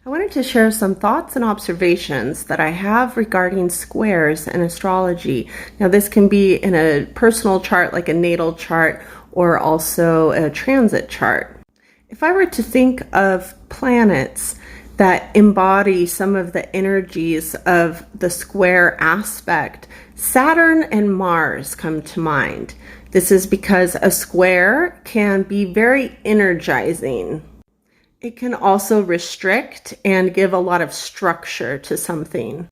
I wanted to share some thoughts and observations that I have regarding squares in astrology. Now, this can be in a personal chart, like a natal chart, or also a transit chart. If I were to think of planets that embody some of the energies of the square aspect, Saturn and Mars come to mind. This is because a square can be very energizing. It can also restrict and give a lot of structure to something.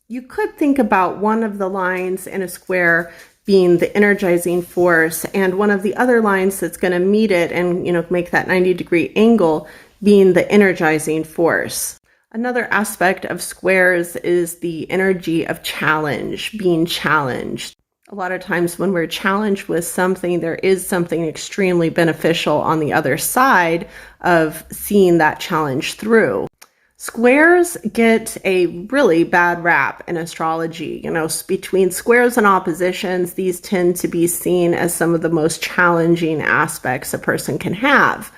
You could think about one of the lines in a square being the energizing force, and one of the other lines that's going to meet it and make that 90-degree angle being the energizing force. Another aspect of squares is the energy of challenge, being challenged. A lot of times when we're challenged with something, there is something extremely beneficial on the other side of seeing that challenge through. Squares get a really bad rap in astrology. Between squares and oppositions, these tend to be seen as some of the most challenging aspects a person can have.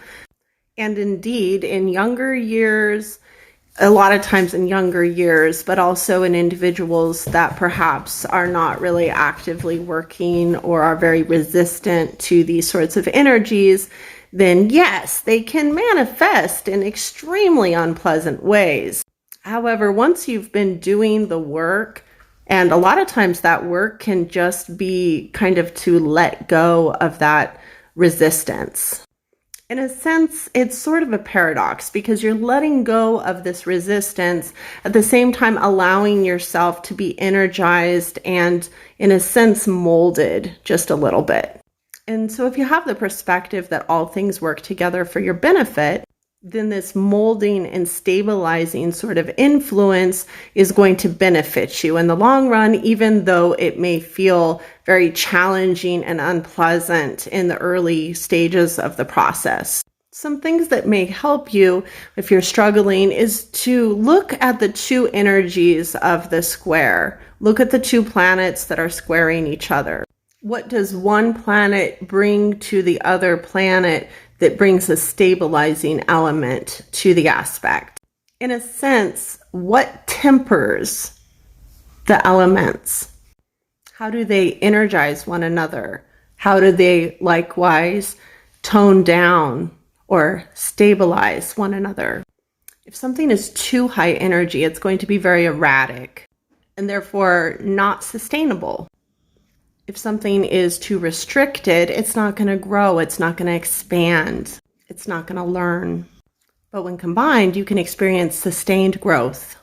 And indeed, in younger years, a lot of times in younger years, but also in individuals that perhaps are not really actively working or are very resistant to these sorts of energies, then yes, they can manifest in extremely unpleasant ways. However, once you've been doing the work, and a lot of times that work can just be kind of to let go of that resistance. In a sense, it's sort of a paradox because you're letting go of this resistance at the same time allowing yourself to be energized and, in a sense, molded just a little bit. And so if you have the perspective that all things work together for your benefit, then this molding and stabilizing sort of influence is going to benefit you in the long run, even though it may feel very challenging and unpleasant in the early stages of the process. Some things that may help you if you're struggling is to look at the two energies of the square. Look at the two planets that are squaring each other. What does one planet bring to the other planet that brings a stabilizing element to the aspect? In a sense, what tempers the elements? How do they energize one another? How do they likewise tone down or stabilize one another? If something is too high energy, it's going to be very erratic and therefore not sustainable. If something is too restricted, it's not going to grow, it's not going to expand, it's not going to learn. But when combined, you can experience sustained growth.